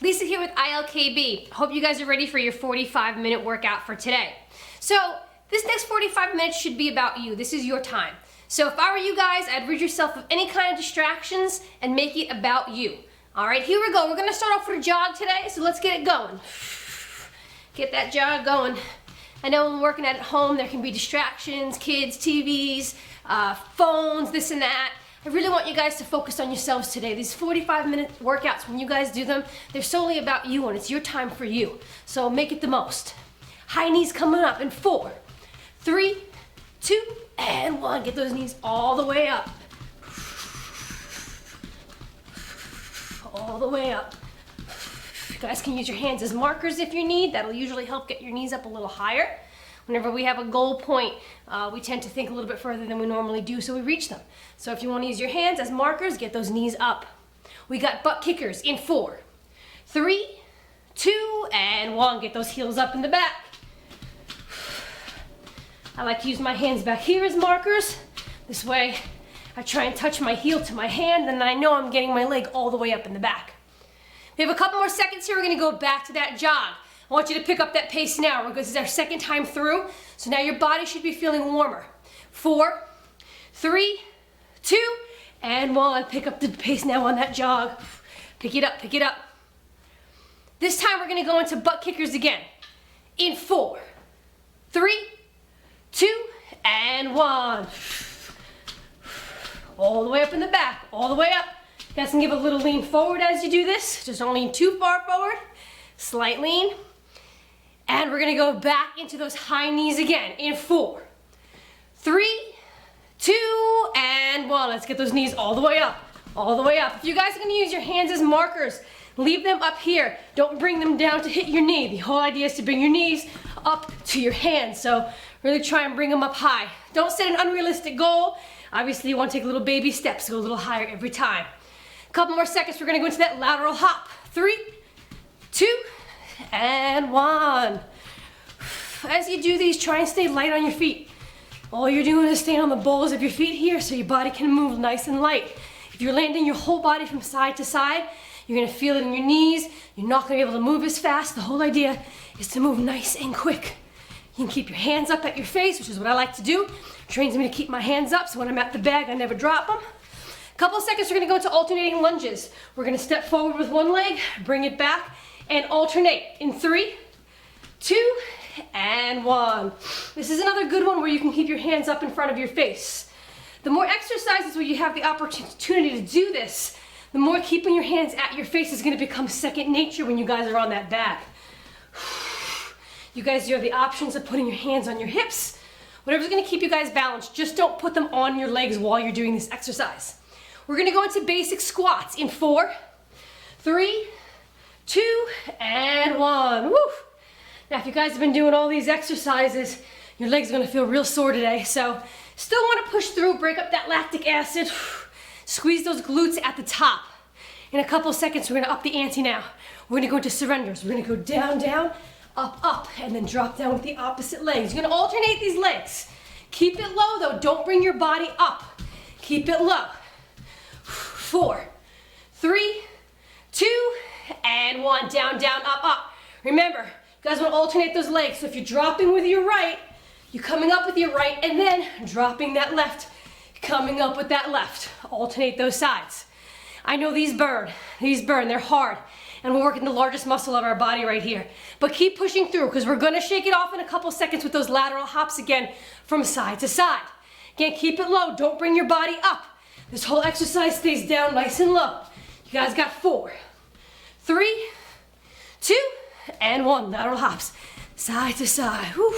Lisa here with ILKB. Hope you guys are ready for your 45-minute workout for today. So this next 45 minutes should be about you. This is your time. So if I were you guys, I'd rid yourself of any kind of distractions and make it about you. All right, here we go. We're gonna start off with a jog today, so let's get it going. Get that jog going. I know when working at home, there can be distractions, kids, TVs, phones, this and that. I really want you guys to focus on yourselves today. These 45-minute workouts, when you guys do them, they're solely about you and it's your time for you. So make it the most. High knees coming up in 4, 3, 2, and 1. Get those knees all the way up. All the way up. You guys can use your hands as markers if you need. That'll usually help get your knees up a little higher. Whenever we have a goal point, we tend to think a little bit further than we normally do, so we reach them. So if you want to use your hands as markers, get those knees up. We got butt kickers in 4, 3, 2, and 1. Get those heels up in the back. I like to use my hands back here as markers. This way, I try and touch my heel to my hand, and then I know I'm getting my leg all the way up in the back. We have a couple more seconds here. We're going to go back to that jog. I want you to pick up that pace now because it's our second time through. So now your body should be feeling warmer. 4, 3, 2, and 1. Pick up the pace now on that jog. Pick it up, pick it up. This time we're going to go into butt kickers again. In 4, 3, 2, and 1. All the way up in the back, all the way up. You guys can give a little lean forward as you do this. Just don't lean too far forward. Slight lean. And we're gonna go back into those high knees again in 4, 3, 2, and 1. Let's get those knees all the way up, all the way up. If you guys are gonna use your hands as markers, leave them up here. Don't bring them down to hit your knee. The whole idea is to bring your knees up to your hands. So really try and bring them up high. Don't set an unrealistic goal. Obviously you wanna take little baby steps, go a little higher every time. A couple more seconds, we're gonna go into that lateral hop. 3, 2, and 1. As you do these, try and stay light on your feet. All you're doing is staying on the balls of your feet here so your body can move nice and light. If you're landing your whole body from side to side, you're gonna feel it in your knees. You're not gonna be able to move as fast. The whole idea is to move nice and quick. You can keep your hands up at your face, which is what I like to do. It trains me to keep my hands up so when I'm at the bag, I never drop them. A couple of seconds, we're gonna go into alternating lunges. We're gonna step forward with one leg, bring it back, and alternate in 3, 2, and 1. This is another good one where you can keep your hands up in front of your face. The more exercises where you have the opportunity to do this, the more keeping your hands at your face is going to become second nature when you guys are on that bag. You guys do have the options of putting your hands on your hips. Whatever's going to keep you guys balanced, just don't put them on your legs while you're doing this exercise. We're going to go into basic squats in 4, 3, 2, and 1. Woo! Now, if you guys have been doing all these exercises, your legs are gonna feel real sore today, so still wanna push through, break up that lactic acid, squeeze those glutes at the top. In a couple of seconds, we're gonna up the ante now. We're gonna go into surrenders. We're gonna go down, down, up, up, and then drop down with the opposite legs. You're gonna alternate these legs. Keep it low though, don't bring your body up. Keep it low. 4, 3, 2, and 1. Down, down, up, up. Remember, you guys want to alternate those legs. So if you're dropping with your right, you're coming up with your right and then dropping that left, coming up with that left. Alternate those sides. I know these burn, they're hard. And we're working the largest muscle of our body right here. But keep pushing through because we're gonna shake it off in a couple seconds with those lateral hops again from side to side. Again, keep it low, don't bring your body up. This whole exercise stays down nice and low. You guys got 4, 3, 2, and 1. Lateral hops, side to side. Whew.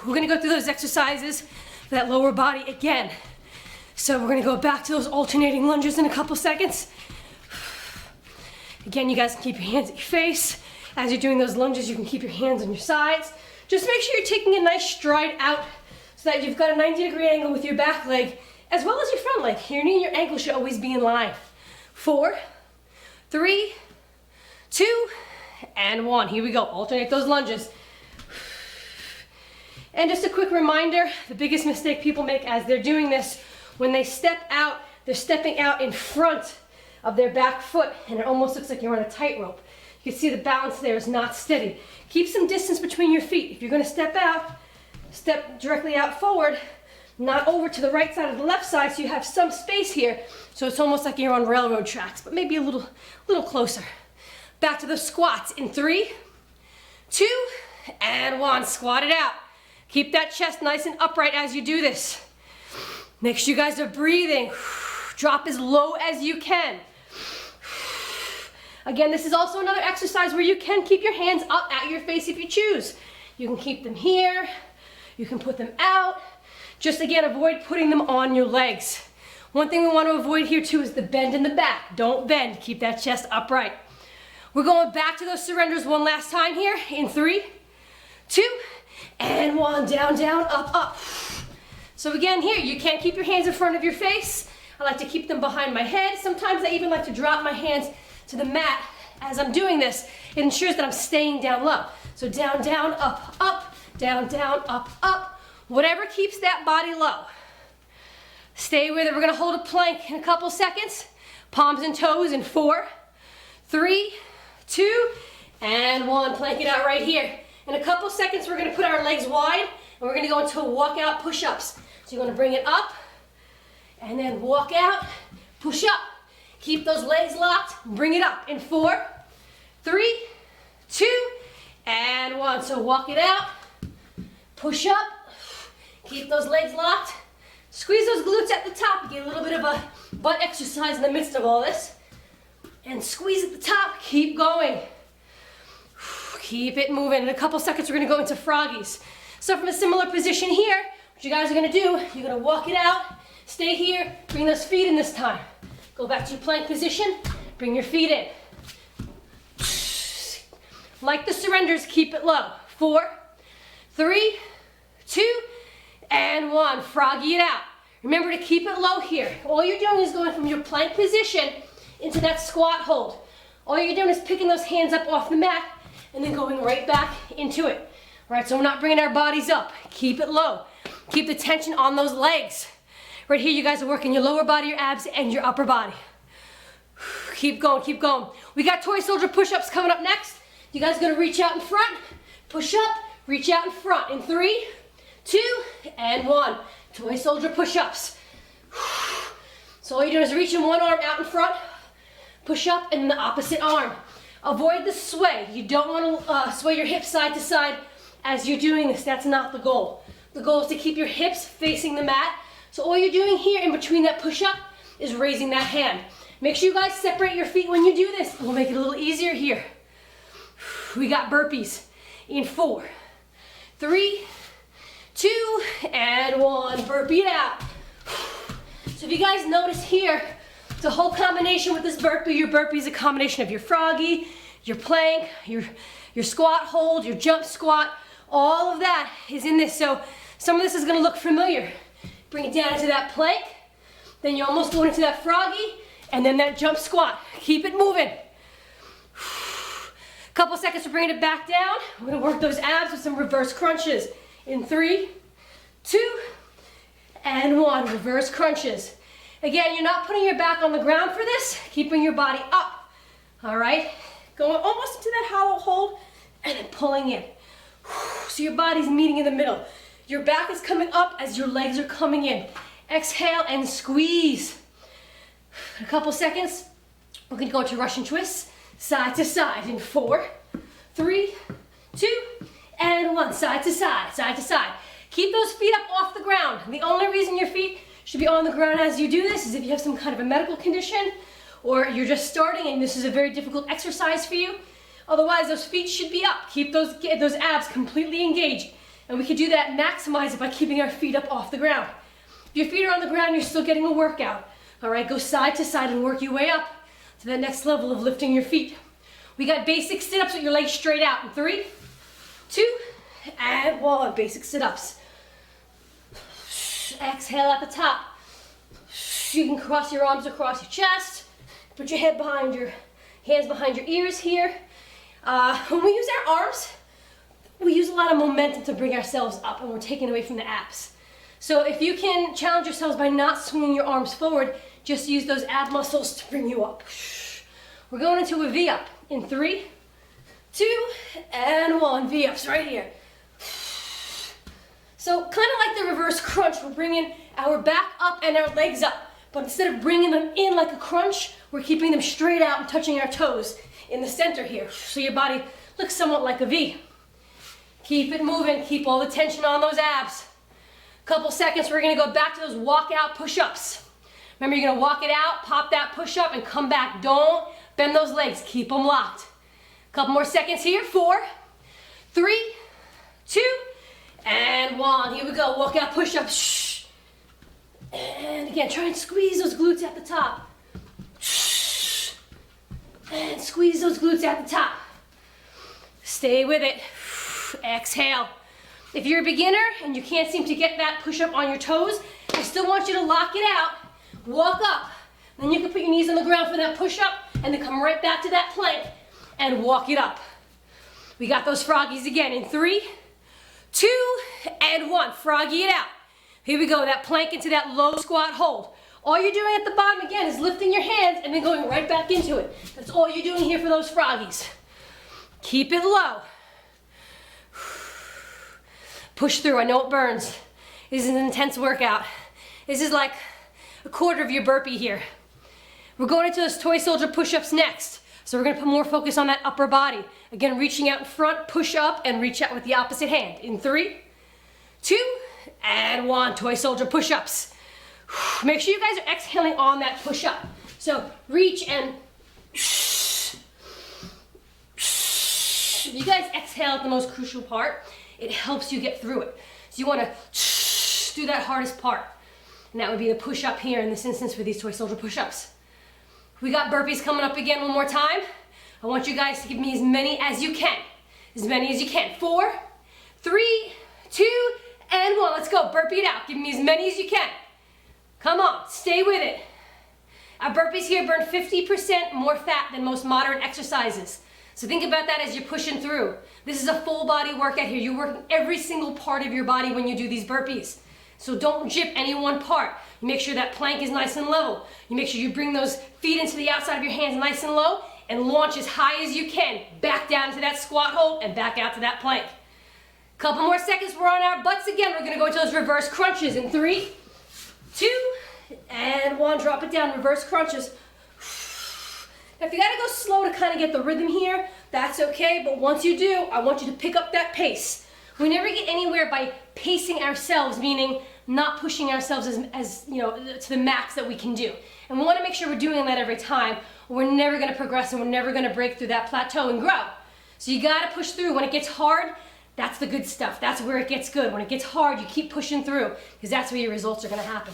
We're gonna go through those exercises for that lower body again. So we're gonna go back to those alternating lunges in a couple seconds. Again, you guys can keep your hands at your face. As you're doing those lunges, you can keep your hands on your sides. Just make sure you're taking a nice stride out so that you've got a 90-degree angle with your back leg as well as your front leg. Your knee and your ankle should always be in line. 4, 3, 2, and 1. Here we go. Alternate those lunges. And just a quick reminder, the biggest mistake people make as they're doing this, when they step out, they're stepping out in front of their back foot, and it almost looks like you're on a tightrope. You can see the balance there is not steady. Keep some distance between your feet. If you're gonna step out, step directly out forward, not over to the right side or the left side, so you have some space here. So it's almost like you're on railroad tracks, but maybe a little closer. Back to the squats in 3, 2, and 1. Squat it out. Keep that chest nice and upright as you do this. Make sure you guys are breathing. Drop as low as you can. Again, this is also another exercise where you can keep your hands up at your face if you choose. You can keep them here. You can put them out. Just again, avoid putting them on your legs. One thing we want to avoid here too is the bend in the back. Don't bend. Keep that chest upright. We're going back to those surrenders one last time here in 3, 2, and 1. Down, down, up, up. So again here, you can't keep your hands in front of your face. I like to keep them behind my head. Sometimes I even like to drop my hands to the mat as I'm doing this. It ensures that I'm staying down low. So down, down, up, up, down, down, up, up. Whatever keeps that body low. Stay with it. We're gonna hold a plank in a couple seconds. Palms and toes in 4, 3, 2, and 1. Plank it out right here. In a couple seconds, we're gonna put our legs wide and we're gonna go into walkout push-ups. So you're gonna bring it up and then walk out, push up. Keep those legs locked, bring it up in 4, 3, 2, and 1. So walk it out, push up, keep those legs locked. Squeeze those glutes at the top. Get a little bit of a butt exercise in the midst of all this. And squeeze at the top, keep going. Keep it moving. In a couple seconds, we're gonna go into froggies. So from a similar position here, what you guys are gonna do, you're gonna walk it out, stay here, bring those feet in this time. Go back to your plank position, bring your feet in. Like the surrenders, keep it low. 4, 3, 2, and 1. Froggy it out. Remember to keep it low here. All you're doing is going from your plank position into that squat hold. All you're doing is picking those hands up off the mat and then going right back into it. All right, so we're not bringing our bodies up. Keep it low. Keep the tension on those legs. Right here, you guys are working your lower body, your abs, and your upper body. Keep going, keep going. We got toy soldier push-ups coming up next. You guys are gonna reach out in front, push up, reach out in front. In 3, 2, and 1. Toy soldier push-ups. So all you're doing is reaching one arm out in front, push up, and the opposite arm. Avoid the sway. You don't want to sway your hips side to side as you're doing this. That's not the goal. The goal is to keep your hips facing the mat. So all you're doing here in between that push-up is raising that hand. Make sure you guys separate your feet when you do this. We'll make it a little easier here. We got burpees in 4, 3, 2, and 1. Burpee it out. So if you guys notice here, it's a whole combination with this burpee. Your burpee is a combination of your froggy, your plank, your squat hold, your jump squat. All of that is in this. So some of this is going to look familiar. Bring it down into that plank. Then you're almost going into that froggy, and then that jump squat. Keep it moving. Couple seconds for bringing it back down. We're going to work those abs with some reverse crunches. In 3, 2, and 1. Reverse crunches. Again, you're not putting your back on the ground for this. Keeping your body up. All right? Going almost into that hollow hold and then pulling in. So your body's meeting in the middle. Your back is coming up as your legs are coming in. Exhale and squeeze. A couple seconds. We're going to go into Russian twists. Side to side in 4, 3, 2, and 1. Side to side, side to side. Keep those feet up off the ground. The only reason your feet should be on the ground as you do this is if you have some kind of a medical condition or you're just starting and this is a very difficult exercise for you. Otherwise, those feet should be up. Keep those abs completely engaged. And we can do that, maximize it by keeping our feet up off the ground. If your feet are on the ground, you're still getting a workout. All right, go side to side and work your way up to that next level of lifting your feet. We got basic sit-ups with your legs straight out in 3, 2, and 1. Basic sit-ups. Exhale at the top. You can cross your arms across your chest. Put your head behind your hands behind your ears here. When we use our arms, we use a lot of momentum to bring ourselves up and we're taking away from the abs. So if you can challenge yourselves by not swinging your arms forward, just use those ab muscles to bring you up. We're going into a V-up in 3, 2, and 1. V-ups right here. So kind of like the reverse crunch, we're bringing our back up and our legs up. But instead of bringing them in like a crunch, we're keeping them straight out and touching our toes in the center here. So your body looks somewhat like a V. Keep it moving, keep all the tension on those abs. Couple seconds, we're gonna go back to those walkout push-ups. Remember, you're gonna walk it out, pop that push-up, and come back. Don't bend those legs, keep them locked. Couple more seconds here, 4, 3, 2, and 1. Here we go, walkout push-ups. And again, try and squeeze those glutes at the top. And squeeze those glutes at the top. Stay with it. Exhale. If you're a beginner and you can't seem to get that push-up on your toes, I still want you to lock it out, walk up. Then you can put your knees on the ground for that push-up and then come right back to that plank and walk it up. We got those froggies again in 3, 2, and 1. Froggy it out. Here we go, that plank into that low squat hold. All you're doing at the bottom again is lifting your hands and then going right back into it. That's all you're doing here for those froggies. Keep it low. Push through, I know it burns. This is an intense workout. This is like a quarter of your burpee here. We're going into those toy soldier push-ups next. So we're gonna put more focus on that upper body. Again, reaching out in front, push up, and reach out with the opposite hand. In 3, 2, and 1. Toy soldier push-ups. Make sure you guys are exhaling on that push-up. So reach and if you guys exhale at the most crucial part, it helps you get through it. So you want to do that hardest part. And that would be the push-up here in this instance for these toy soldier push-ups. We got burpees coming up again one more time. I want you guys to give me as many as you can. As many as you can. 4, 3, 2, and 1. Let's go. Burpee it out. Give me as many as you can. Come on. Stay with it. Our burpees here burn 50% more fat than most modern exercises. So think about that as you're pushing through. This is a full body workout here. You're working every single part of your body when you do these burpees. So don't jip any one part. You make sure that plank is nice and level. You make sure you bring those feet into the outside of your hands nice and low and launch as high as you can. Back down to that squat hold and back out to that plank. Couple more seconds, we're on our butts again. We're gonna go into those reverse crunches in 3, 2, and 1. Drop it down, reverse crunches. Now if you gotta go slow to kind of get the rhythm here, that's okay, but once you do, I want you to pick up that pace. We never get anywhere by pacing ourselves, meaning not pushing ourselves as you know, to the max that we can do. And we wanna make sure we're doing that every time, or we're never gonna progress and we're never gonna break through that plateau and grow. So you gotta push through. When it gets hard, that's the good stuff. That's where it gets good. When it gets hard, you keep pushing through, because that's where your results are gonna happen.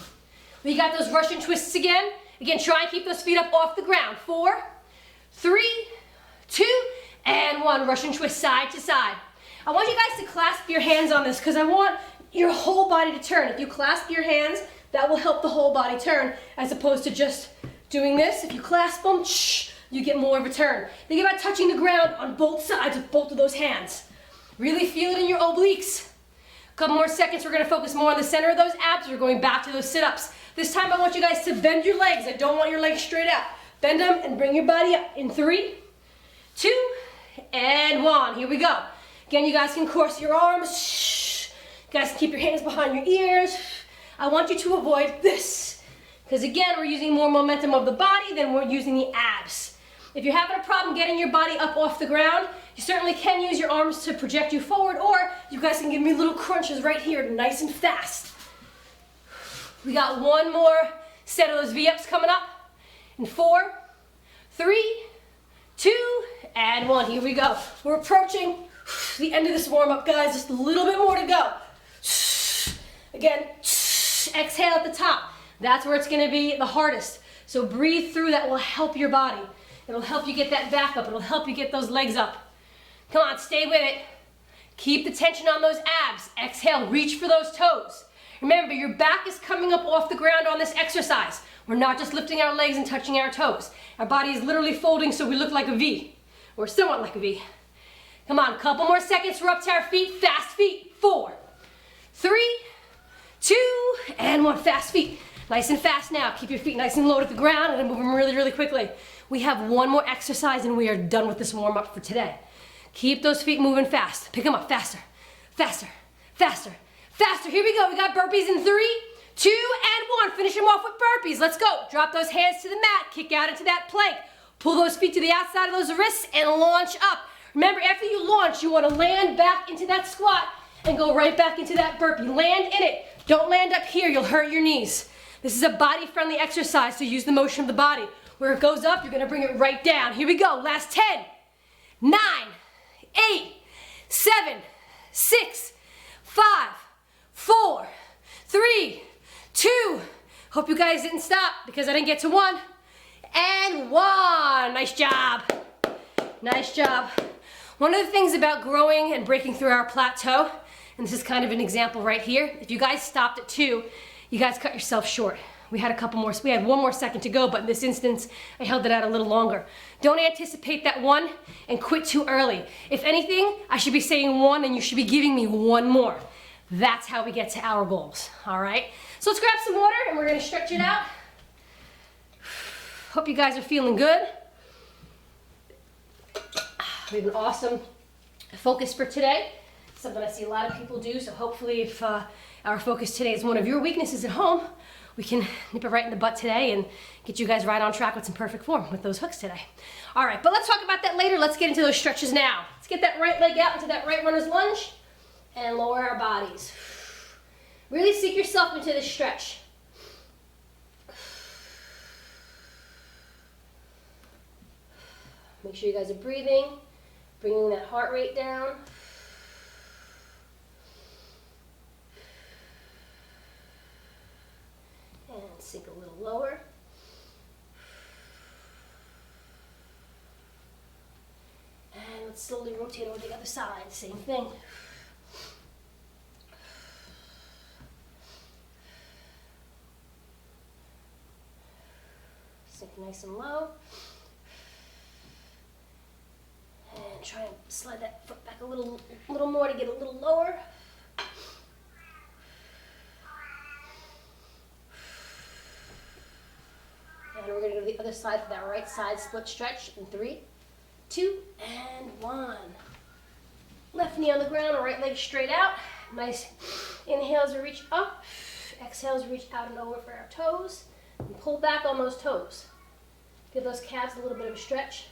We got those Russian twists again. Again, try and keep those feet up off the ground. 4, 3, 2, and 1. Russian twist side to side. I want you guys to clasp your hands on this because I want your whole body to turn. If you clasp your hands, that will help the whole body turn as opposed to just doing this. If you clasp them, you get more of a turn. Think about touching the ground on both sides with both of those hands. Really feel it in your obliques. A couple more seconds, we're gonna focus more on the center of those abs. We're going back to those sit-ups. This time I want you guys to bend your legs. I don't want your legs straight out. Bend them and bring your body up in 3, 2, and 1. Here we go. Again, you guys can cross your arms. You guys can keep your hands behind your ears. I want you to avoid this, because again, we're using more momentum of the body than we're using the abs. If you're having a problem getting your body up off the ground, you certainly can use your arms to project you forward, or you guys can give me little crunches right here, nice and fast. We got one more set of those V-ups coming up. In 4, 3, 2, and 1. Here we go. We're approaching the end of this warm-up, guys. Just a little bit more to go. Again, exhale at the top. That's where it's gonna be the hardest. So breathe through. That will help your body. It'll help you get that back up. It'll help you get those legs up. Come on, stay with it. Keep the tension on those abs. Exhale, reach for those toes. Remember, your back is coming up off the ground on this exercise. We're not just lifting our legs and touching our toes. Our body is literally folding so we look like a V, or somewhat like a V. Come on, couple more seconds. We're up to our feet. Fast feet. 4, 3, 2, and 1. Fast feet. Nice and fast now. Keep your feet nice and low to the ground and move them really, really quickly. We have one more exercise and we are done with this warm-up for today. Keep those feet moving fast. Pick them up faster, faster, faster, faster. Here we go. We got burpees in 3, 2, and 1. Finish them off with burpees. Let's go. Drop those hands to the mat. Kick out into that plank. Pull those feet to the outside of those wrists and launch up. Remember, after you launch, you want to land back into that squat and go right back into that burpee. Land in it. Don't land up here. You'll hurt your knees. This is a body-friendly exercise, so use the motion of the body. Where it goes up, you're going to bring it right down. Here we go. Last 10, 9, 8, 7, 6, 5, 4, 3, 2. Hope you guys didn't stop because I didn't get to 1. And 1. Nice job. Nice job. One of the things about growing and breaking through our plateau, and this is kind of an example right here, if you guys stopped at 2, you guys cut yourself short. We had one more second to go, but in this instance, I held it out a little longer. Don't anticipate that 1 and quit too early. If anything, I should be saying 1 and you should be giving me 1 more. That's how we get to our goals, all right? So let's grab some water and we're gonna stretch it out. Hope you guys are feeling good. We have an awesome focus for today. Something I see a lot of people do, so hopefully if our focus today is one of your weaknesses at home, we can nip it right in the butt today and get you guys right on track with some perfect form with those hooks today. All right, but let's talk about that later. Let's get into those stretches now. Let's get that right leg out into that right runner's lunge and lower our bodies. Really sink yourself into this stretch. Make sure you guys are breathing, bringing that heart rate down. And sink a little lower. And let's slowly rotate over the other side. Same thing. Sink nice and low. And try and slide that foot back a little more to get a little lower. And we're going to go to the other side for that right side split stretch in 3, 2, and 1. Left knee on the ground, right leg straight out. Nice inhales to reach up. Exhales to reach out and over for our toes. And pull back on those toes. Give those calves a little bit of a stretch.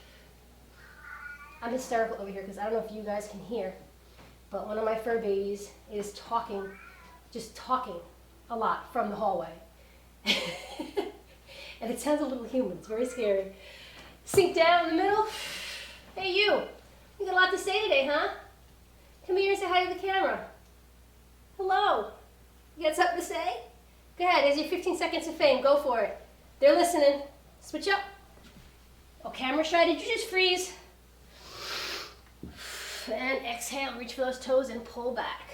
I'm hysterical over here because I don't know if you guys can hear, but one of my fur babies is talking, just talking a lot from the hallway. And it sounds a little human. It's very scary. Sink down in the middle. Hey, you. You got a lot to say today, huh? Come here and say hi to the camera. Hello. You got something to say? Go ahead. Here's your 15 seconds of fame. Go for it. They're listening. Switch up. Oh, camera shy. Did you just freeze? And exhale. Reach for those toes and pull back.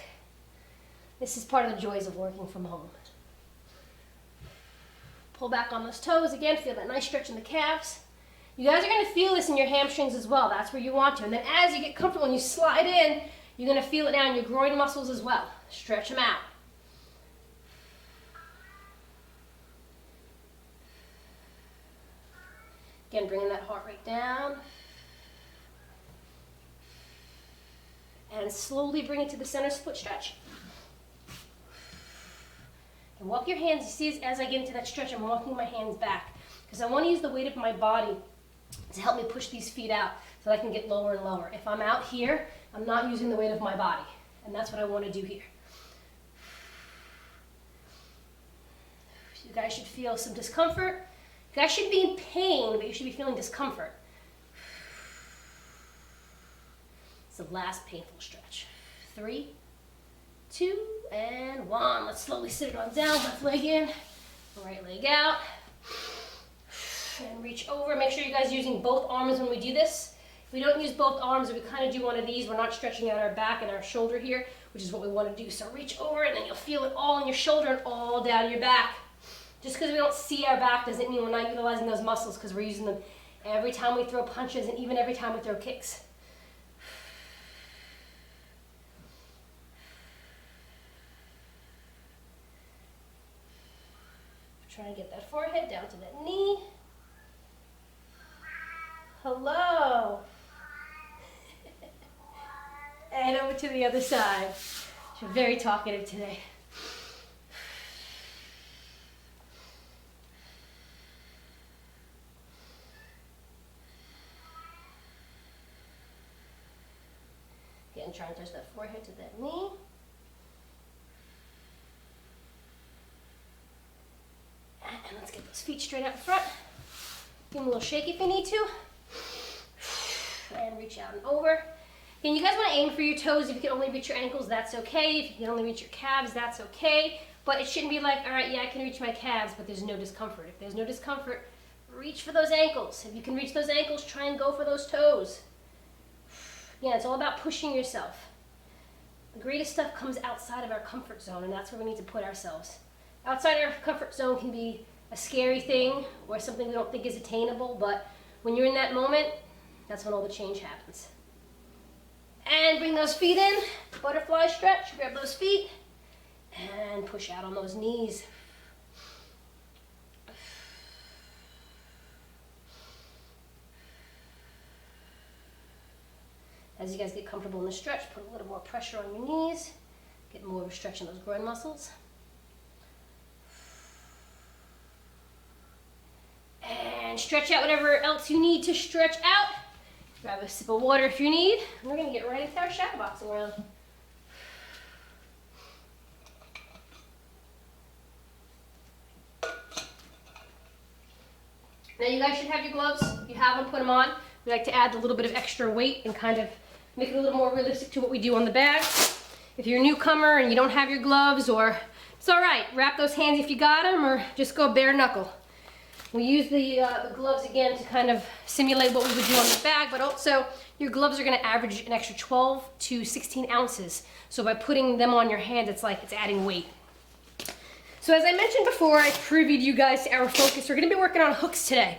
This is part of the joys of working from home. Pull back on those toes. Again, feel that nice stretch in the calves. You guys are going to feel this in your hamstrings as well. That's where you want to. And then as you get comfortable and you slide in, you're going to feel it down in your groin muscles as well. Stretch them out. Again, bringing that heart rate down. And slowly bring it to the center split stretch. And walk your hands. You see, as I get into that stretch, I'm walking my hands back because I want to use the weight of my body to help me push these feet out so I can get lower and lower. If I'm out here, I'm not using the weight of my body, and that's what I want to do here. You guys should feel some discomfort. You guys should be in pain, but you should be feeling discomfort. It's the last painful stretch. 3, 2, and 1. Let's slowly sit it on down. Left leg in, right leg out. And reach over. Make sure you guys are using both arms when we do this. If we don't use both arms, if we kind of do one of these, we're not stretching out our back and our shoulder here, which is what we want to do. So reach over, and then you'll feel it all in your shoulder and all down your back. Just because we don't see our back doesn't mean we're not utilizing those muscles, because we're using them every time we throw punches and even every time we throw kicks. Try to get that forehead down to that knee. Hello. And over to the other side. You're very talkative today. Again, try and touch that forehead to that knee. And let's get those feet straight out in front. Give them a little shake if you need to. And reach out and over. And you guys want to aim for your toes. If you can only reach your ankles, that's okay. If you can only reach your calves, that's okay. But it shouldn't be like, all right, yeah, I can reach my calves, but there's no discomfort. If there's no discomfort, reach for those ankles. If you can reach those ankles, try and go for those toes. Yeah, it's all about pushing yourself. The greatest stuff comes outside of our comfort zone, and that's where we need to put ourselves. Outside our comfort zone can be a scary thing or something we don't think is attainable, but when you're in that moment, that's when all the change happens. And bring those feet in, butterfly stretch, grab those feet, and push out on those knees. As you guys get comfortable in the stretch, put a little more pressure on your knees, get more of a stretch in those groin muscles. And stretch out whatever else you need to stretch out. Grab a sip of water if you need. And we're going to get right into our shadow boxing round. Now you guys should have your gloves. If you have them, put them on. We like to add a little bit of extra weight and kind of make it a little more realistic to what we do on the bag. If you're a newcomer and you don't have your gloves, or it's all right, wrap those hands if you got them, or just go bare knuckle. We use the gloves again to kind of simulate what we would do on the bag, but also your gloves are going to average an extra 12 to 16 ounces. So by putting them on your hand, it's like it's adding weight. So as I mentioned before, I previewed you guys to our focus. We're going to be working on hooks today.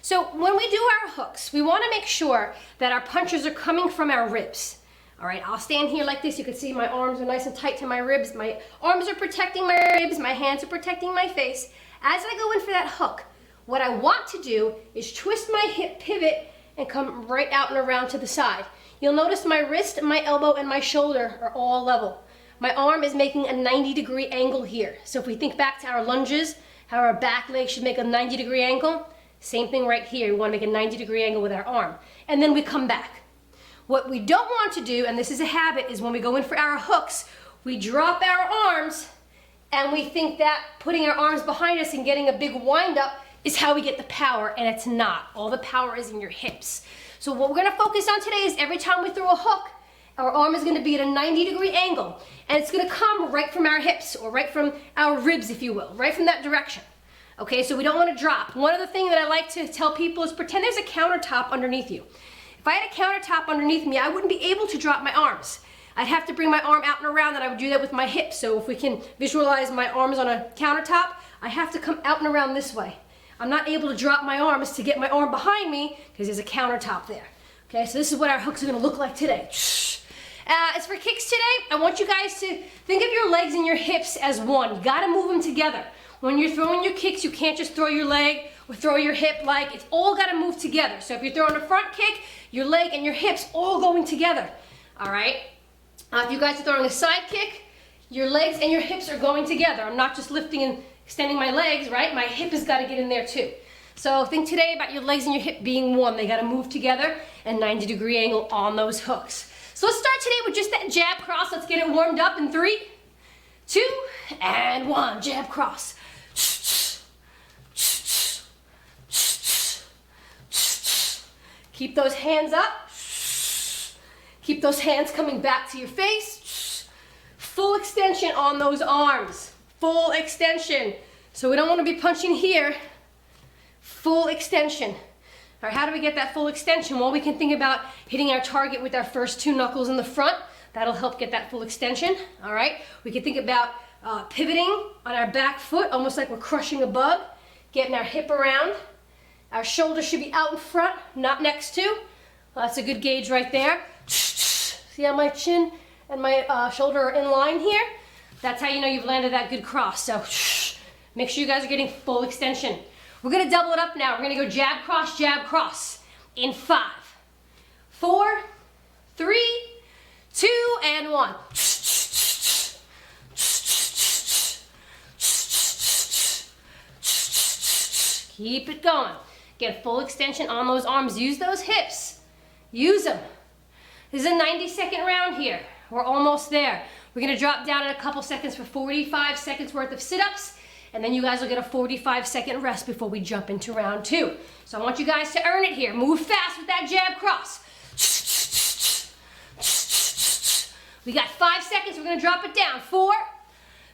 So when we do our hooks, we want to make sure that our punches are coming from our ribs. All right, I'll stand here like this. You can see my arms are nice and tight to my ribs. My arms are protecting my ribs. My hands are protecting my face. As I go in for that hook, what I want to do is twist my hip pivot and come right out and around to the side. You'll notice my wrist, my elbow, and my shoulder are all level. My arm is making a 90-degree angle here. So if we think back to our lunges, how our back leg should make a 90-degree angle, same thing right here. We want to make a 90-degree angle with our arm. And then we come back. What we don't want to do, and this is a habit, is when we go in for our hooks, we drop our arms and we think that putting our arms behind us and getting a big wind up is how we get the power, and it's not. All the power is in your hips. So what we're going to focus on today is every time we throw a hook, our arm is going to be at a 90-degree angle, and it's going to come right from our hips, or right from our ribs, if you will, right from that direction. Okay, so we don't want to drop. One other thing that I like to tell people is pretend there's a countertop underneath you. If I had a countertop underneath me, I wouldn't be able to drop my arms. I'd have to bring my arm out and around, and I would do that with my hips. So if we can visualize my arms on a countertop, I have to come out and around this way. I'm not able to drop my arms to get my arm behind me because there's a countertop there. Okay, so this is what our hooks are going to look like today. As for kicks today, I want you guys to think of your legs and your hips as one. You got to move them together. When you're throwing your kicks, you can't just throw your leg or throw your hip like, it's all got to move together. So if you're throwing a front kick, your leg and your hips all going together. All right? If you guys are throwing a side kick, your legs and your hips are going together. I'm not just lifting and extending my legs, right? My hip has got to get in there too. So think today about your legs and your hip being one. They got to move together and 90-degree angle on those hooks. So let's start today with just that jab cross. Let's get it warmed up in 3, 2, and 1. Jab cross. Keep those hands up. Keep those hands coming back to your face. Full extension on those arms. Full extension. So we don't want to be punching here. Full extension. All right, how do we get that full extension? Well, we can think about hitting our target with our first 2 knuckles in the front. That'll help get that full extension. All right, we can think about pivoting on our back foot, almost like we're crushing a bug, getting our hip around. Our shoulder should be out in front, not next to. Well, that's a good gauge right there. See how my chin and my shoulder are in line here? That's how you know you've landed that good cross. So Make sure you guys are getting full extension. We're gonna double it up now. We're gonna go jab, cross in 5, 4, 3, 2, and 1. Keep it going. Get full extension on those arms. Use those hips. Use them. This is a 90-second round here. We're almost there. We're gonna drop down in a couple seconds for 45 seconds worth of sit-ups, and then you guys will get a 45-second rest before we jump into round 2. So I want you guys to earn it here. Move fast with that jab cross. We got 5 seconds. We're gonna drop it down. 4,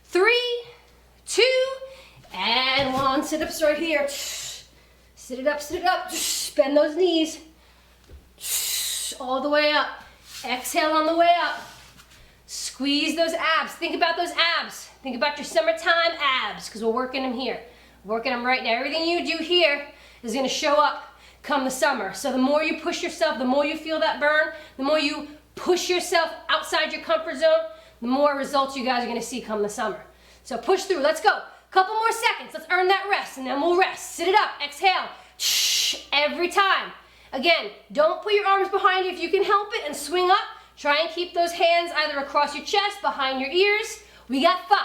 3, 2, and 1. Sit-ups right here. Sit it up, bend those knees. All the way up. Exhale on the way up. Squeeze those abs. Think about those abs. Think about your summertime abs, because we're working them here. Working them right now. Everything you do here is gonna show up come the summer. So the more you push yourself, the more you feel that burn, the more you push yourself outside your comfort zone, the more results you guys are gonna see come the summer. So push through, let's go. Couple more seconds, let's earn that rest, and then we'll rest. Sit it up, exhale, every time. Again, don't put your arms behind you if you can help it, and swing up. Try and keep those hands either across your chest, behind your ears. We got 5,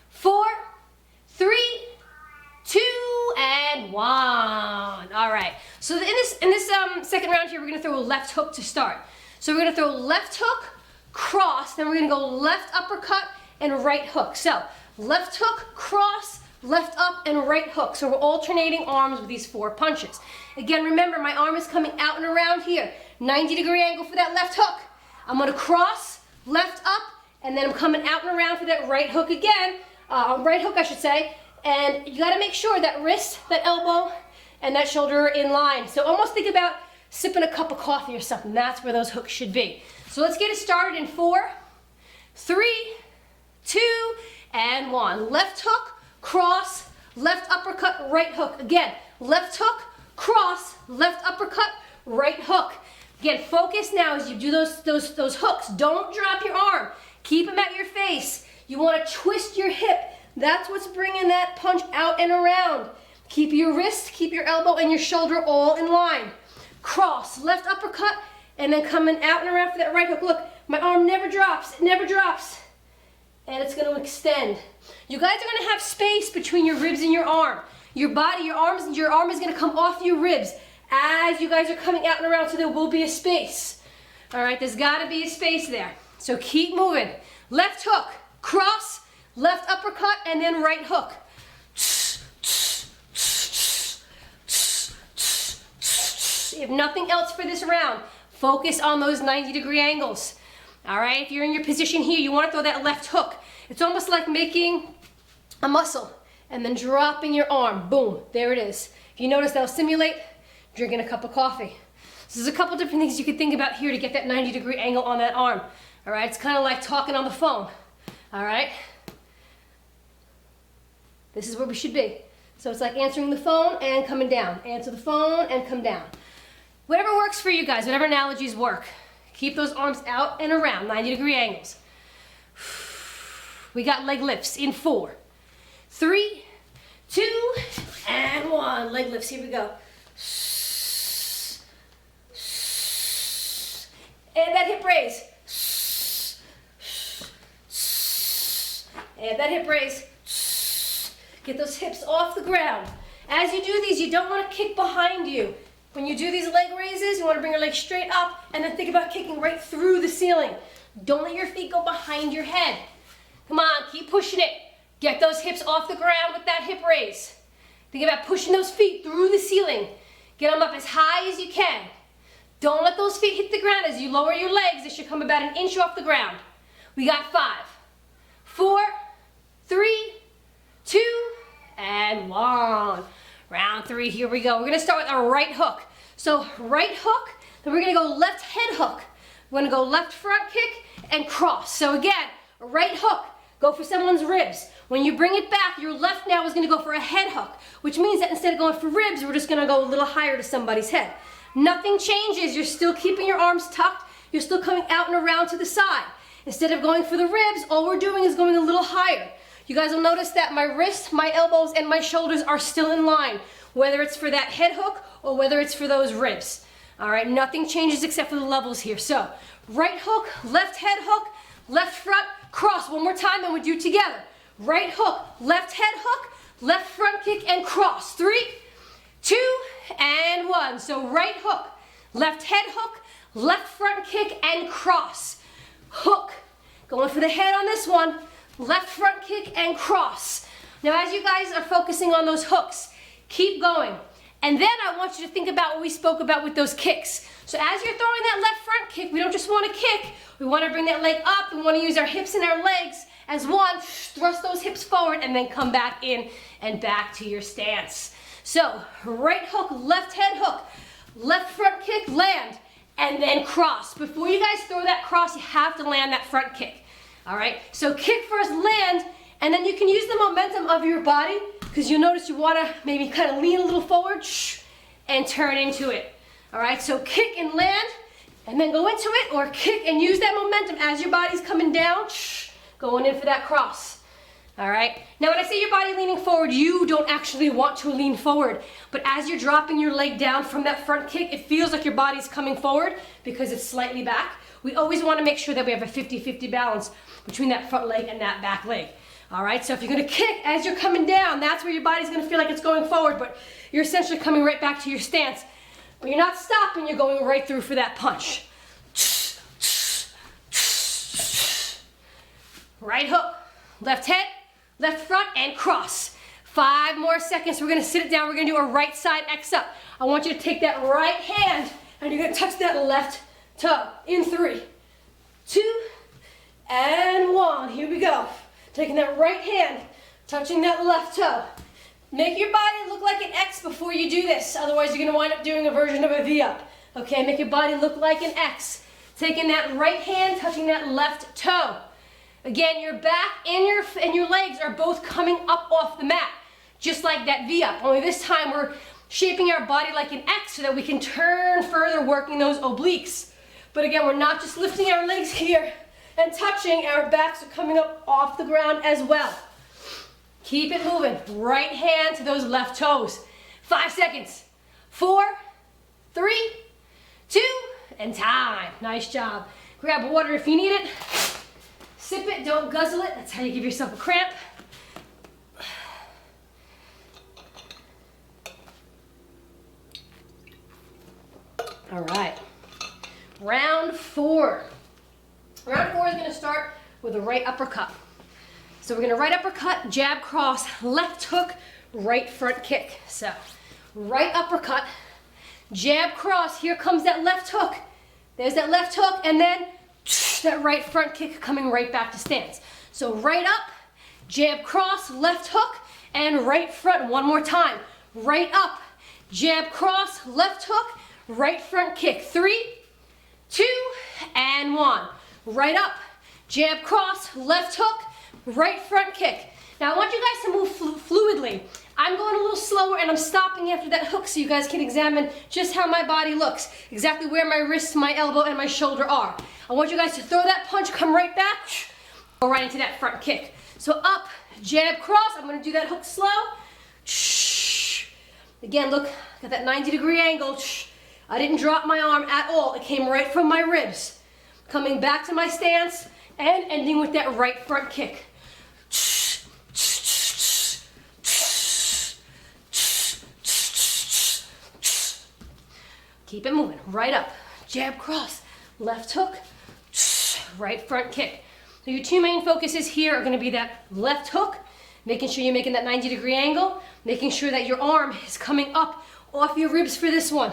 4, 3, 2, and 1. All right, so in this second round here, we're gonna throw a left hook to start. So we're gonna throw left hook, cross, then we're gonna go left uppercut and right hook. So left hook, cross, left up, and right hook. So we're alternating arms with these 4 punches. Again, remember, my arm is coming out and around here. 90-degree angle for that left hook. I'm gonna cross, left up, and then I'm coming out and around for that right hook again. Right hook, I should say. And you gotta make sure that wrist, that elbow, and that shoulder are in line. So almost think about sipping a cup of coffee or something. That's where those hooks should be. So let's get it started in 4, 3, 2, and 1. Left hook, cross, left uppercut, right hook. Again, left hook, cross, left uppercut, right hook. Again, focus now as you do those hooks. Don't drop your arm. Keep them at your face. You want to twist your hip. That's what's bringing that punch out and around. Keep your wrist, keep your elbow, and your shoulder all in line. Cross, left uppercut, and then coming out and around for that right hook. Look, my arm never drops. It never drops. And it's going to extend. You guys are going to have space between your ribs and your arm. Your arm is going to come off your ribs as you guys are coming out and around, so there will be a space. All right, there's got to be a space there. So keep moving. Left hook, cross, left uppercut, and then right hook. If nothing else for this round, focus on those 90-degree angles. All right, if you're in your position here, you want to throw that left hook. It's almost like making a muscle and then dropping your arm. Boom, there it is. If you notice, that'll simulate drinking a cup of coffee. So there's a couple different things you can think about here to get that 90-degree angle on that arm. All right, it's kind of like talking on the phone. All right, this is where we should be. So it's like answering the phone and coming down. Answer the phone and come down. Whatever works for you guys, whatever analogies work. Keep those arms out and around, 90-degree angles. We got leg lifts in 4, 3, 2, and 1. Leg lifts, here we go. And that hip raise. And that hip raise. Get those hips off the ground. As you do these, you don't want to kick behind you. When you do these leg raises, you want to bring your legs straight up and then think about kicking right through the ceiling. Don't let your feet go behind your head. Come on, keep pushing it. Get those hips off the ground with that hip raise. Think about pushing those feet through the ceiling. Get them up as high as you can. Don't let those feet hit the ground. As you lower your legs, they should come about an inch off the ground. We got 5, 4, 3, 2, and 1. Round 3, here we go. We're gonna start with our right hook. So right hook, then we're gonna go left head hook. We're gonna go left front kick and cross. So again, right hook, go for someone's ribs. When you bring it back, your left now is gonna go for a head hook, which means that instead of going for ribs, we're just gonna go a little higher to somebody's head. Nothing changes, you're still keeping your arms tucked, you're still coming out and around to the side. Instead of going for the ribs, all we're doing is going a little higher. You guys will notice that my wrist, my elbows, and my shoulders are still in line, whether it's for that head hook or whether it's for those ribs. All right, nothing changes except for the levels here. So, right hook, left head hook, left front, cross. One more time, then we do it together. Right hook, left head hook, left front kick, and cross. 3, 2, and 1. So right hook, left head hook, left front kick, and cross. Hook, going for the head on this one, left front kick, and cross. Now as you guys are focusing on those hooks, keep going. And then I want you to think about what we spoke about with those kicks. So as you're throwing that left front kick, we don't just want to kick, we want to bring that leg up, we want to use our hips and our legs as one, thrust those hips forward, and then come back in and back to your stance. So, right hook, left head hook, left front kick, land, and then cross. Before you guys throw that cross, you have to land that front kick. All right, so kick first, land, and then you can use the momentum of your body, because you'll notice you want to maybe kind of lean a little forward, and turn into it. All right, so kick and land, and then go into it, or kick and use that momentum as your body's coming down, going in for that cross. All right, now when I say your body leaning forward, you don't actually want to lean forward, but as you're dropping your leg down from that front kick, it feels like your body's coming forward because it's slightly back. We always want to make sure that we have a 50-50 balance between that front leg and that back leg. All right, so if you're going to kick as you're coming down, that's where your body's going to feel like it's going forward, but you're essentially coming right back to your stance. But you're not stopping, you're going right through for that punch. Right hook, left head, left front, and cross. 5 more seconds. We're going to sit it down. We're going to do a right side X up. I want you to take that right hand, and you're going to touch that left toe. In 3, 2, and 1. Here we go. Taking that right hand, touching that left toe. Make your body look like an X before you do this. Otherwise, you're going to wind up doing a version of a V up. Okay, make your body look like an X. Taking that right hand, touching that left toe. Again, your back and your legs are both coming up off the mat, just like that V up. Only this time we're shaping our body like an X so that we can turn further, working those obliques. But again, we're not just lifting our legs here and touching, our backs are coming up off the ground as well. Keep it moving. Right hand to those left toes. 5 seconds. 4, 3, 2, and time. Nice job. Grab water if you need it. Sip it, don't guzzle it. That's how you give yourself a cramp. All right. Round 4. Round 4 is going to start with a right uppercut. So we're going to right uppercut, jab, cross, left hook, right front kick. So right uppercut, jab, cross. Here comes that left hook. There's that left hook, and then that right front kick coming right back to stance. So right up, jab, cross, left hook, and right front. One more time. Right up, jab, cross, left hook, right front kick. 3, 2, and 1. Right up, jab, cross, left hook, right front kick. Now I want you guys to move fluidly. I'm going a little slower and I'm stopping after that hook so you guys can examine just how my body looks, exactly where my wrist, my elbow, and my shoulder are. I want you guys to throw that punch, come right back, go right into that front kick. So up, jab, cross. I'm going to do that hook slow. Again, look, got that 90-degree angle. I didn't drop my arm at all. It came right from my ribs. Coming back to my stance and ending with that right front kick. Keep it moving. Right up, jab, cross, left hook, right front kick. So your 2 main focuses here are going to be that left hook, making sure you're making that 90-degree angle, making sure that your arm is coming up off your ribs for this one.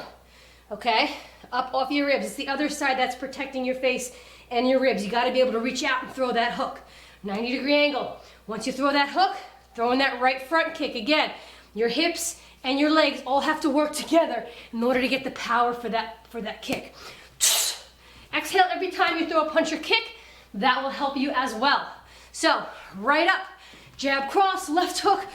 Okay? Up off your ribs. It's the other side that's protecting your face and your ribs. You got to be able to reach out and throw that hook. 90-degree angle. Once you throw that hook, throw in that right front kick. Again, your hips and your legs all have to work together in order to get the power for that kick. Exhale every time you throw a punch or kick. That will help you as well. So, right up, jab, cross, left hook.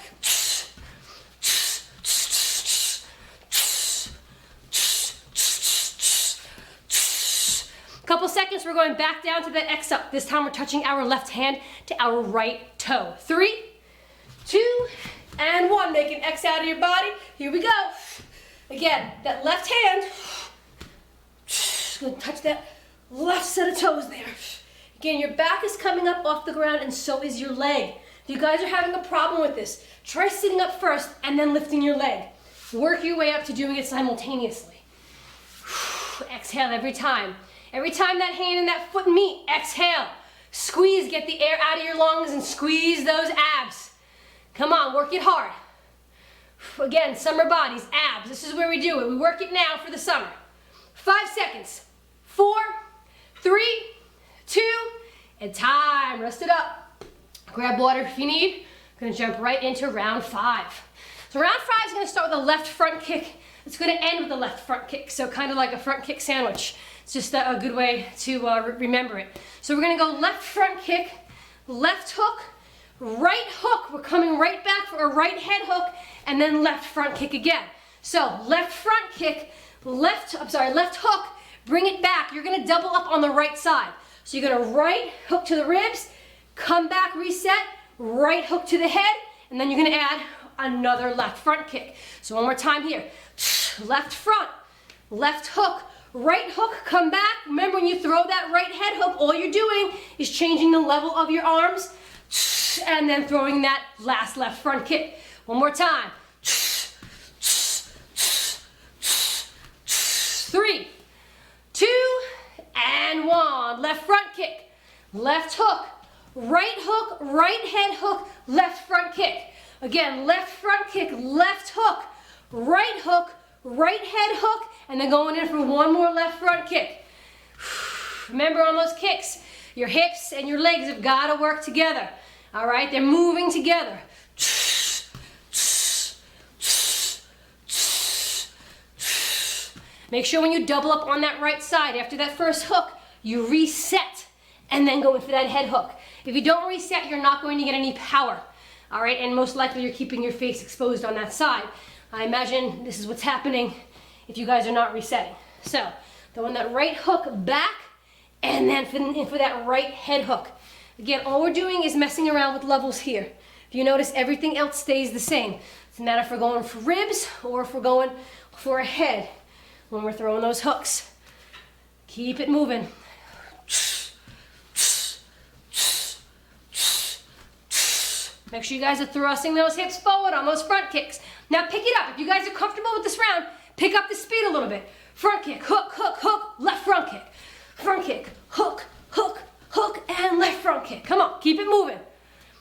Couple seconds, we're going back down to that X up. This time we're touching our left hand to our right toe. toe. 3, 2, and 1. Make an X out of your body. Here we go. Again, that left hand, gonna touch that left set of toes there. Again, your back is coming up off the ground and so is your leg. If you guys are having a problem with this, try sitting up first and then lifting your leg. Work your way up to doing it simultaneously. Exhale every time. Every time that hand and that foot meet, exhale. Squeeze, get the air out of your lungs and squeeze those abs. Come on, work it hard. Again, summer bodies, abs. This is where we do it. We work it now for the summer. 5 seconds. 4, 3, 2, and time. Rest it up. Grab water if you need. Gonna jump right into round 5. So round 5 is gonna start with a left front kick. It's gonna end with a left front kick. So kind of like a front kick sandwich. It's just a good way to remember it. So we're gonna go left front kick, left hook, right hook. We're coming right back for a right head hook, and then left front kick again. So left front kick, left hook, bring it back. You're gonna double up on the right side. So you're gonna right hook to the ribs, come back, reset, right hook to the head, and then you're gonna add another left front kick. So one more time here. Left front, left hook, right hook, come back. Remember when you throw that right head hook, all you're doing is changing the level of your arms and then throwing that last left front kick. One more time. 3, 2, and 1. Left front kick, left hook, right head hook, left front kick. Again, left front kick, left hook, right head hook, and then going in for one more left front kick. Remember on those kicks, your hips and your legs have got to work together. All right, they're moving together. Make sure when you double up on that right side, after that first hook, you reset and then go in for that head hook. If you don't reset, you're not going to get any power. All right, and most likely you're keeping your face exposed on that side. I imagine this is what's happening if you guys are not resetting. So, throwing that right hook back and then in for that right head hook. Again, all we're doing is messing around with levels here. If you notice, everything else stays the same. It's not if we're going for ribs or if we're going for a head when we're throwing those hooks. Keep it moving. Make sure you guys are thrusting those hips forward on those front kicks. Now pick it up. If you guys are comfortable with this round, pick up the speed a little bit. Front kick, hook, hook, hook, left front kick. Front kick, hook, hook, hook, and left front kick. Come on, keep it moving.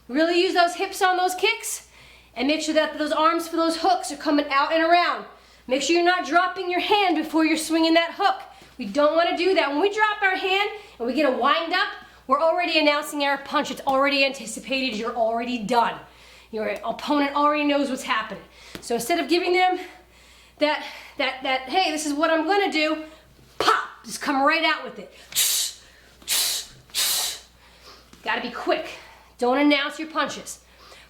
Really use those hips on those kicks and make sure that those arms for those hooks are coming out and around. Make sure you're not dropping your hand before you're swinging that hook. We don't want to do that. When we drop our hand and we get a wind up, we're already announcing our punch. It's already anticipated. You're already done. Your opponent already knows what's happening. So instead of giving them that hey, this is what I'm going to do, pop, just come right out with it. Got to be quick. Don't announce your punches.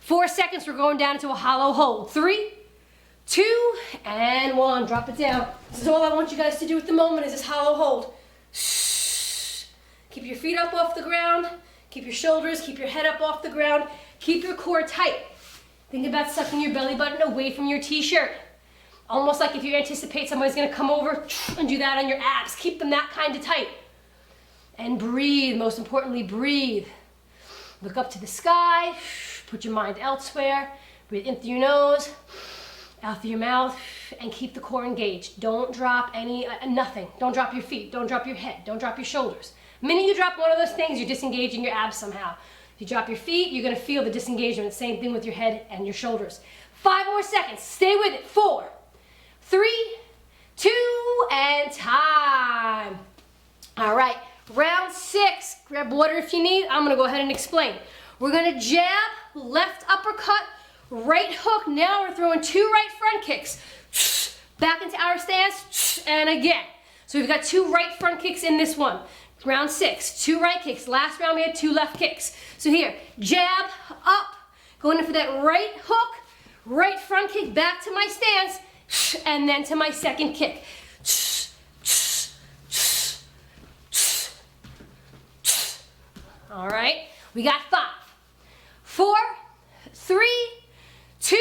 4 seconds, we're going down into a hollow hold. 3, 2, and 1. Drop it down. This is all I want you guys to do at the moment is this hollow hold. Keep your feet up off the ground. Keep your shoulders, keep your head up off the ground. Keep your core tight. Think about sucking your belly button away from your t-shirt. Almost like if you anticipate somebody's gonna come over and do that on your abs. Keep them that kind of tight. And breathe, most importantly, breathe. Look up to the sky. Put your mind elsewhere. Breathe in through your nose, out through your mouth, and keep the core engaged. Don't drop nothing. Don't drop your feet. Don't drop your head. Don't drop your shoulders. The minute you drop one of those things, you're disengaging your abs somehow. If you drop your feet, you're gonna feel the disengagement. Same thing with your head and your shoulders. 5 more seconds. Stay with it. 4, 3, 2, and time. All right, round 6. Grab water if you need. I'm gonna go ahead and explain. We're gonna jab, left uppercut, right hook. Now we're throwing 2 right front kicks. Back into our stance, and again. So we've got 2 right front kicks in this one. Round 6, 2 right kicks. Last round we had 2 left kicks. So here, jab, up, going in for that right hook, right front kick, back to my stance, and then to my second kick. All right, we got 5, 4, 3, 2,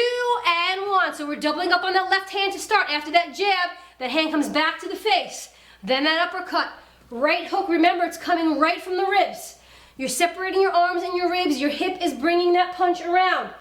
and 1. So we're doubling up on that left hand to start. After that jab, that hand comes back to the face. Then that uppercut. Right hook, remember it's coming right from the ribs. You're separating your arms and your ribs. Your hip is bringing that punch around.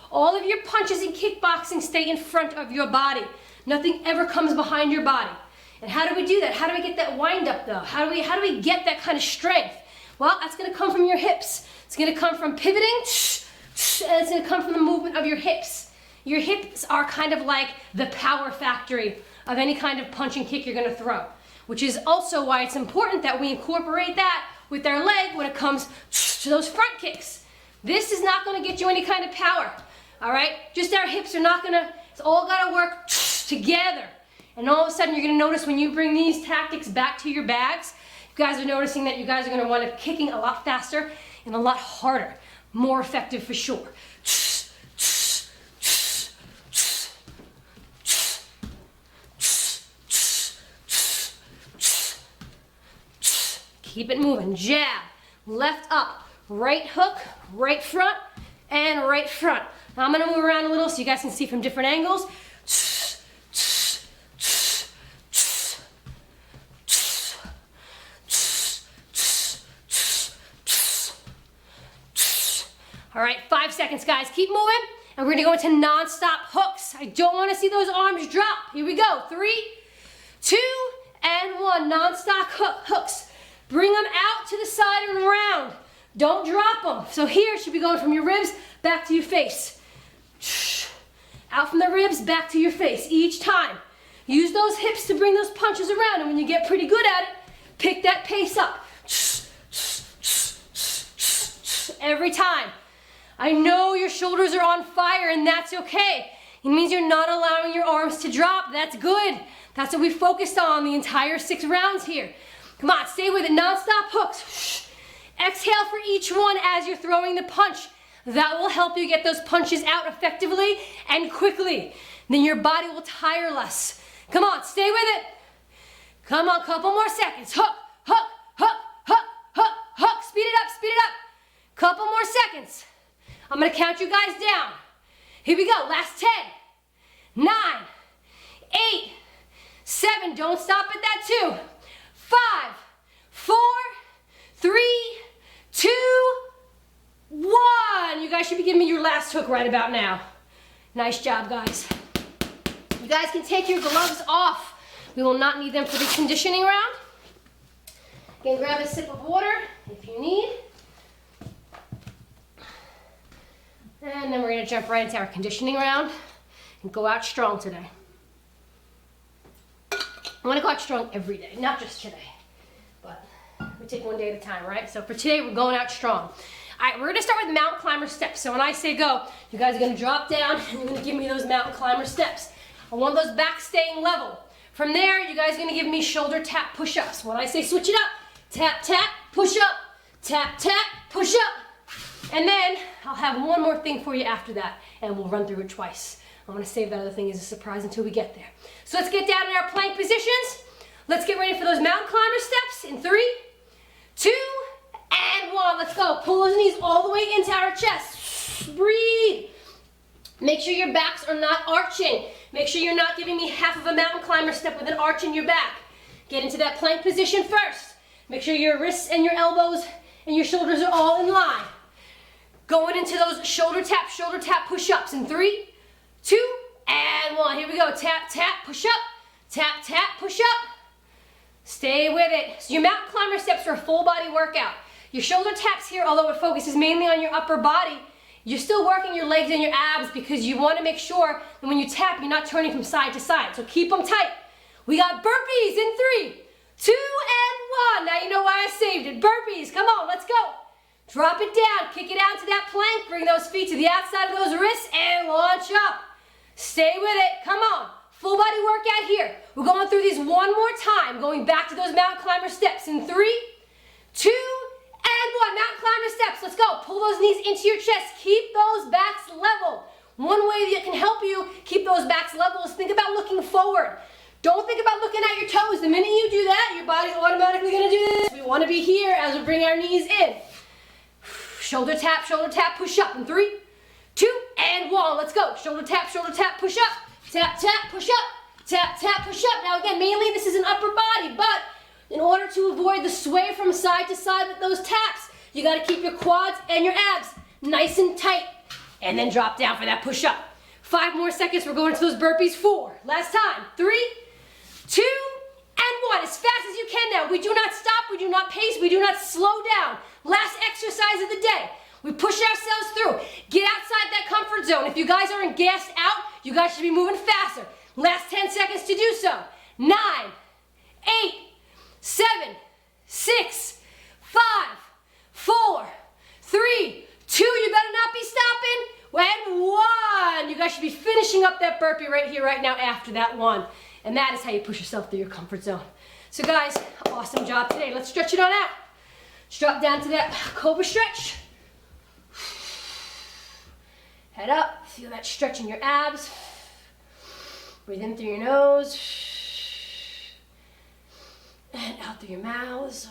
All of your punches in kickboxing stay in front of your body. Nothing ever comes behind your body. And how do we do that? How do we get that wind up though? How do we get that kind of strength? Well, that's gonna come from your hips. It's gonna come from pivoting, and it's gonna come from the movement of your hips. Your hips are kind of like the power factory of any kind of punch and kick you're gonna throw, which is also why it's important that we incorporate that with our leg when it comes to those front kicks. This is not gonna get you any kind of power, all right? Just our hips are not gonna, it's all gotta work together. And all of a sudden you're gonna notice when you bring these tactics back to your bags, you guys are noticing that you guys are gonna wind up kicking a lot faster and a lot harder. More effective for sure. Keep it moving. Jab, left up, right hook, right front, and right front. Now I'm gonna move around a little so you guys can see from different angles. All right, 5 seconds, guys. Keep moving, and we're gonna go into non-stop hooks. I don't wanna see those arms drop. Here we go. 3, 2, and 1. Non-stop hooks. Bring them out to the side and around. Don't drop them. So here, should be going from your ribs back to your face. Out from the ribs, back to your face each time. Use those hips to bring those punches around, and when you get pretty good at it, pick that pace up. Every time. I know your shoulders are on fire, and that's okay. It means you're not allowing your arms to drop. That's good. That's what we focused on the entire 6 rounds here. Come on, stay with it. Non-stop hooks. Exhale for each one as you're throwing the punch. That will help you get those punches out effectively and quickly. Then your body will tire less. Come on, stay with it. Come on, couple more seconds. Hook, hook, hook, hook, hook, hook. Speed it up, speed it up. Couple more seconds. I'm gonna count you guys down. Here we go, last 10, 9, 8, 7, don't stop at that 2, 5, 4, 3, 2, 1. You guys should be giving me your last hook right about now. Nice job, guys. You guys can take your gloves off. We will not need them for the conditioning round. You can grab a sip of water if you need. And then we're gonna jump right into our conditioning round and go out strong today. I'm gonna go out strong every day, not just today, but we take one day at a time, right? So for today, we're going out strong. All right, we're gonna start with mountain climber steps. So when I say go, you guys are gonna drop down and you're gonna give me those mountain climber steps. I want those back staying level. From there, you guys are gonna give me shoulder tap push-ups. When I say switch it up, tap, tap, push up, tap, tap, push up. And then I'll have one more thing for you after that, and we'll run through it twice. I'm gonna save that other thing as a surprise until we get there. So let's get down in our plank positions. Let's get ready for those mountain climber steps in 3, 2, and 1. Let's go. Pull those knees all the way into our chest. Breathe. Make sure your backs are not arching. Make sure you're not giving me half of a mountain climber step with an arch in your back. Get into that plank position first. Make sure your wrists and your elbows and your shoulders are all in line. Going into those shoulder tap push-ups in 3, 2, and 1. Here we go. Tap, tap, push up. Tap, tap, push up. Stay with it. So your mountain climber steps are a full body workout. Your shoulder taps here, although it focuses mainly on your upper body, you're still working your legs and your abs because you want to make sure that when you tap, you're not turning from side to side. So keep them tight. We got burpees in 3, 2, and 1. Now you know why I saved it. Burpees. Come on, let's go. Drop it down, kick it out to that plank, bring those feet to the outside of those wrists, and launch up. Stay with it, come on. Full body workout here. We're going through these one more time, going back to those mountain climber steps in 3, 2, and 1. Mountain climber steps, let's go. Pull those knees into your chest, keep those backs level. One way that can help you keep those backs level is think about looking forward. Don't think about looking at your toes. The minute you do that, your body's automatically gonna do this. We wanna be here as we bring our knees in. shoulder tap, push up. In 3, 2, and 1. Let's go. Shoulder tap, push up. Tap, tap, push up. Tap, tap, push up. Now again, mainly this is an upper body, but in order to avoid the sway from side to side with those taps, you got to keep your quads and your abs nice and tight. And then drop down for that push up. 5 more seconds. We're going into those burpees. 4. Last time. 3, 2, and 1. As fast as you can now. We do not stop. We do not pace. We do not slow down. Last exercise of the day. We push ourselves through. Get outside that comfort zone. If you guys aren't gassed out, you guys should be moving faster. Last 10 seconds to do so. 9, 8, 7, 6, 5, 4, 3, 2. You better not be stopping. And 1. You guys should be finishing up that burpee right here, right now after that 1. And that is how you push yourself through your comfort zone. So guys, awesome job today. Let's stretch it on out. Just drop down to that cobra stretch. Head up, feel that stretch in your abs. Breathe in through your nose. And out through your mouths.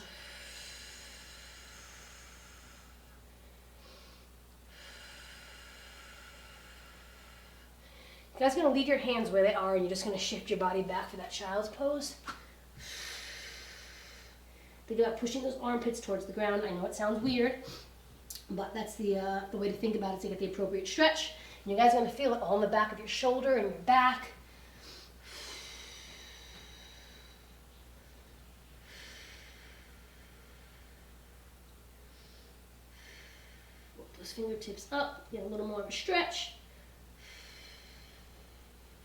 You guys are going to leave your hands where they are, and you're just going to shift your body back for that child's pose. Think about pushing those armpits towards the ground. I know it sounds weird, but that's the way to think about it to get the appropriate stretch. And you guys are going to feel it all in the back of your shoulder and your back. Walk those fingertips up, get a little more of a stretch.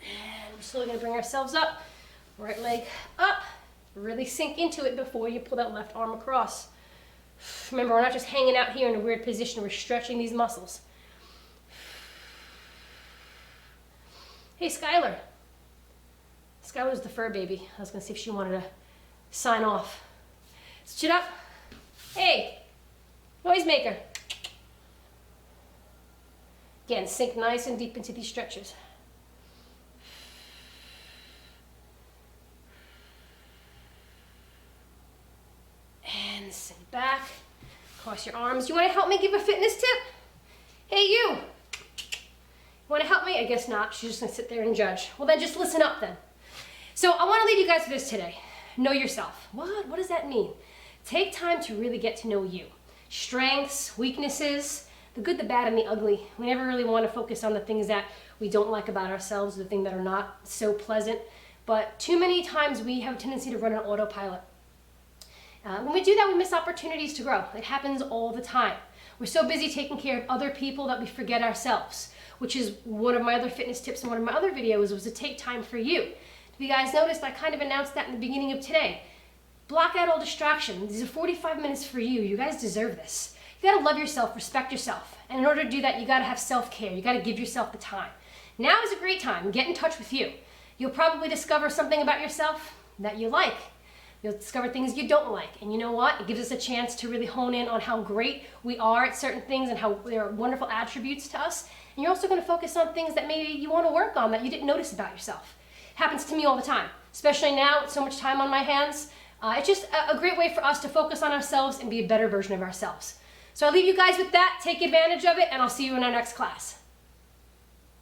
And we're slowly going to bring ourselves up. Right leg up. Really sink into it before you pull that left arm across. Remember, we're not just hanging out here in a weird position. We're stretching these muscles. Hey, Skylar. Skylar's the fur baby. I was going to see if she wanted to sign off. Sit up. Hey, noisemaker. Again, sink nice and deep into these stretches. And sink back, cross your arms. You want to help me give a fitness tip? Hey, you. Want to help me? I guess not. She's just going to sit there and judge. Well, then just listen up then. So I want to leave you guys with this today. Know yourself. What does that mean? Take time to really get to know you. Strengths, weaknesses, the good, the bad, and the ugly. We never really want to focus on the things that we don't like about ourselves, the things that are not so pleasant. But too many times we have a tendency to run on autopilot. When we do that, we miss opportunities to grow. It happens all the time. We're so busy taking care of other people that we forget ourselves, which is one of my other fitness tips in one of my other videos was to take time for you. If you guys noticed, I kind of announced that in the beginning of today. Block out all distractions. These are 45 minutes for you. You guys deserve this. You gotta love yourself, respect yourself. And in order to do that, you gotta have self-care. You gotta give yourself the time. Now is a great time. Get in touch with you. You'll probably discover something about yourself that you like. You'll discover things you don't like. And you know what? It gives us a chance to really hone in on how great we are at certain things and how there are wonderful attributes to us. And you're also going to focus on things that maybe you want to work on that you didn't notice about yourself. It happens to me all the time, especially now with so much time on my hands. It's just a great way for us to focus on ourselves and be a better version of ourselves. So I'll leave you guys with that. Take advantage of it, and I'll see you in our next class.